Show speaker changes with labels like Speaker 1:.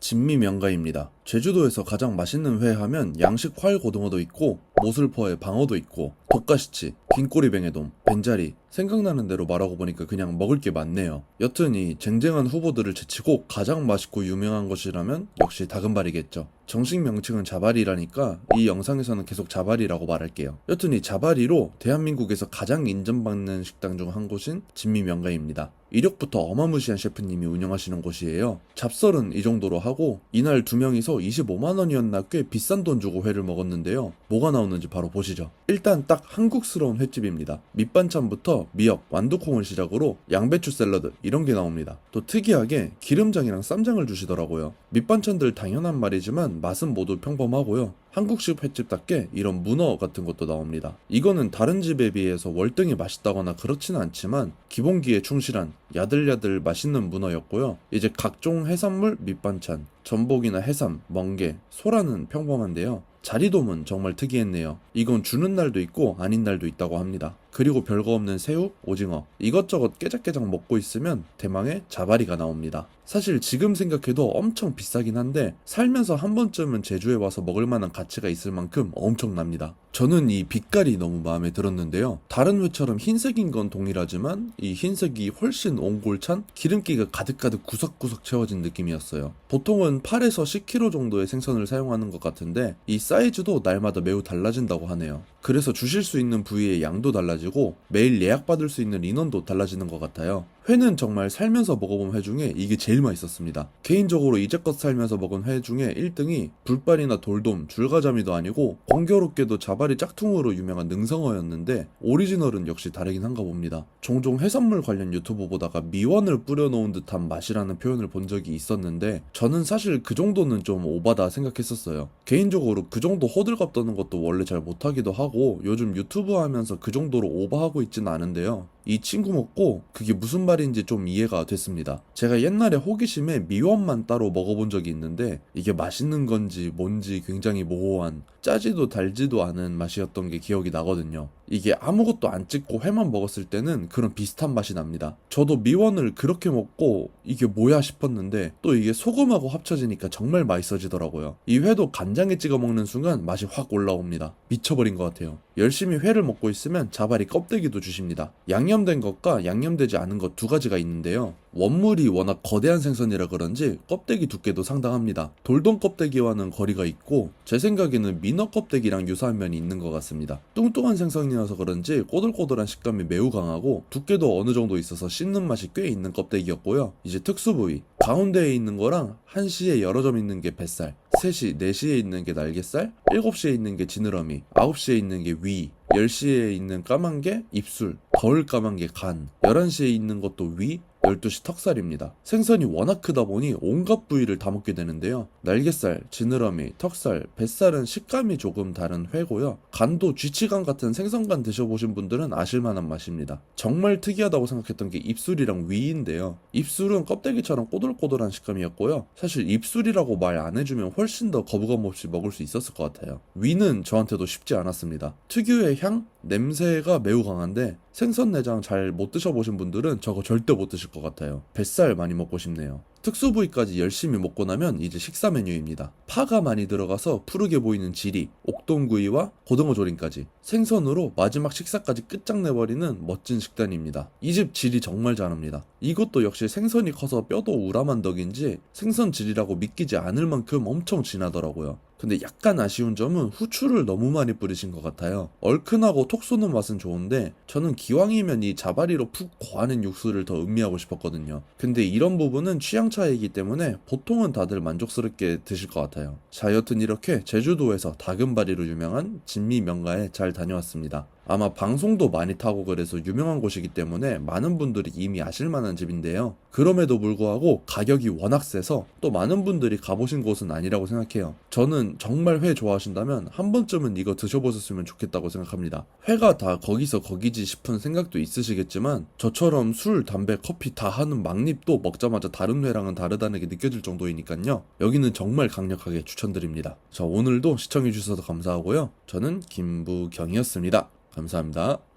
Speaker 1: 진미명가입니다. 제주도에서 가장 맛있는 회 하면 양식 활고등어도 있고 모슬퍼에 방어도 있고 덕가시치, 긴꼬리뱅에돔, 벤자리 생각나는 대로 말하고 보니까 그냥 먹을 게 많네요. 여튼 이 쟁쟁한 후보들을 제치고 가장 맛있고 유명한 것이라면 역시 다금바리겠죠. 정식 명칭은 자바리라니까 이 영상에서는 계속 자바리라고 말할게요. 여튼 이 자바리로 대한민국에서 가장 인정받는 식당 중 한 곳인 진미명가입니다. 이력부터 어마무시한 셰프님이 운영하시는 곳이에요. 잡설은 이 정도로 하고 이날 두 명이서 25만원이었나 꽤 비싼 돈 주고 회를 먹었는데요. 뭐가 나오는지 바로 보시죠. 일단 딱 한국스러운 횟집입니다. 밑반찬부터 미역, 완두콩을 시작으로 양배추 샐러드 이런 게 나옵니다. 또 특이하게 기름장이랑 쌈장을 주시더라고요. 밑반찬들 당연한 말이지만 맛은 모두 평범하고요. 한국식 횟집답게 이런 문어 같은 것도 나옵니다. 이거는 다른 집에 비해서 월등히 맛있다거나 그렇지는 않지만 기본기에 충실한 야들야들 맛있는 문어였고요. 이제 각종 해산물 밑반찬, 전복이나 해삼, 멍게, 소라는 평범한데요. 자리돔은 정말 특이했네요. 이건 주는 날도 있고 아닌 날도 있다고 합니다. 그리고 별거 없는 새우, 오징어 이것저것 깨작깨작 먹고 있으면 대망의 자바리가 나옵니다. 사실 지금 생각해도 엄청 비싸긴 한데 살면서 한 번쯤은 제주에 와서 먹을 만한 가치가 있을 만큼 엄청납니다. 저는 이 빛깔이 너무 마음에 들었는데요. 다른 회처럼 흰색인 건 동일하지만 이 흰색이 훨씬 옹골찬 기름기가 가득가득 구석구석 채워진 느낌이었어요. 보통은 8에서 10kg 정도의 생선을 사용하는 것 같은데 이 사이즈도 날마다 매우 달라진다고 하네요. 그래서 주실 수 있는 부위의 양도 달라지고 매일 예약받을 수 있는 인원도 달라지는 것 같아요. 회는 정말 살면서 먹어본 회 중에 이게 제일 맛있었습니다. 개인적으로 이제껏 살면서 먹은 회 중에 1등이 불발이나 돌돔, 줄가자미도 아니고 공교롭게도 자바리 짝퉁으로 유명한 능성어였는데 오리지널은 역시 다르긴 한가 봅니다. 종종 해산물 관련 유튜브 보다가 미원을 뿌려놓은 듯한 맛이라는 표현을 본 적이 있었는데 저는 사실 그 정도는 좀 오바다 생각했었어요. 개인적으로 그 정도 호들갑 떠는 것도 원래 잘 못하기도 하고 요즘 유튜브 하면서 그 정도로 오버하고 있지는 않은데요. 이 친구 먹고 그게 무슨 말인지 좀 이해가 됐습니다. 제가 옛날에 호기심에 미원만 따로 먹어본 적이 있는데 이게 맛있는 건지 뭔지 굉장히 모호한 짜지도 달지도 않은 맛이었던 게 기억이 나거든요. 이게 아무것도 안 찍고 회만 먹었을 때는 그런 비슷한 맛이 납니다. 저도 미원을 그렇게 먹고 이게 뭐야 싶었는데 또 이게 소금하고 합쳐지니까 정말 맛있어지더라고요. 이 회도 간장에 찍어 먹는 순간 맛이 확 올라옵니다. 미쳐버린 것 같아요. 열심히 회를 먹고 있으면 자바리 껍데기도 주십니다. 양념된 것과 양념되지 않은 것 두 가지가 있는데요. 원물이 워낙 거대한 생선이라 그런지 껍데기 두께도 상당합니다. 돌돔 껍데기와는 거리가 있고 제 생각에는 민어 껍데기랑 유사한 면이 있는 것 같습니다. 뚱뚱한 생선이라서 그런지 꼬들꼬들한 식감이 매우 강하고 두께도 어느 정도 있어서 씹는 맛이 꽤 있는 껍데기였고요. 이제 특수 부위 가운데에 있는 거랑 1시에 여러 점 있는 게 뱃살, 3시, 4시에 있는 게 날개살, 7시에 있는 게 지느러미, 9시에 있는 게 위, 10시에 있는 까만 게 입술, 덜 까만 게 간, 11시에 있는 것도 위, 12시 턱살입니다. 생선이 워낙 크다 보니 온갖 부위를 다 먹게 되는데요. 날개살, 지느러미, 턱살, 뱃살은 식감이 조금 다른 회고요. 간도 쥐치간 같은 생선간 드셔보신 분들은 아실만한 맛입니다. 정말 특이하다고 생각했던 게 입술이랑 위인데요. 입술은 껍데기처럼 꼬들꼬들한 식감이었고요. 사실 입술이라고 말 안 해주면 훨씬 더 거부감 없이 먹을 수 있었을 것 같아요. 위는 저한테도 쉽지 않았습니다. 특유의 향, 냄새가 매우 강한데 생선 내장 잘 못 드셔보신 분들은 저거 절대 못 드실 것 같아요. 뱃살 많이 먹고 싶네요. 특수 부위까지 열심히 먹고 나면 이제 식사 메뉴입니다. 파가 많이 들어가서 푸르게 보이는 지리, 옥돔구이와 고등어 조림까지 생선으로 마지막 식사까지 끝장내버리는 멋진 식단입니다. 이 집 지리 정말 잘합니다. 이것도 역시 생선이 커서 뼈도 우람한 덕인지 생선 지리라고 믿기지 않을 만큼 엄청 진하더라고요. 근데 약간 아쉬운 점은 후추를 너무 많이 뿌리신 것 같아요. 얼큰하고 톡 쏘는 맛은 좋은데 저는 기왕이면 이 자바리로 푹 고아낸 육수를 더 음미하고 싶었거든요. 근데 이런 부분은 취향 차이이기 때문에 보통은 다들 만족스럽게 드실 것 같아요. 자, 여튼 이렇게 제주도에서 다금바리로 유명한 진미명가에 잘 다녀왔습니다. 아마 방송도 많이 타고 그래서 유명한 곳이기 때문에 많은 분들이 이미 아실 만한 집인데요. 그럼에도 불구하고 가격이 워낙 세서 또 많은 분들이 가보신 곳은 아니라고 생각해요. 저는 정말 회 좋아하신다면 한 번쯤은 이거 드셔보셨으면 좋겠다고 생각합니다. 회가 다 거기서 거기지 싶은 생각도 있으시겠지만 저처럼 술, 담배, 커피 다 하는 막립도 먹자마자 다른 회랑은 다르다는 게 느껴질 정도이니까요. 여기는 정말 강력하게 추천드립니다. 자, 오늘도 시청해주셔서 감사하고요. 저는 김부경이었습니다. 감사합니다.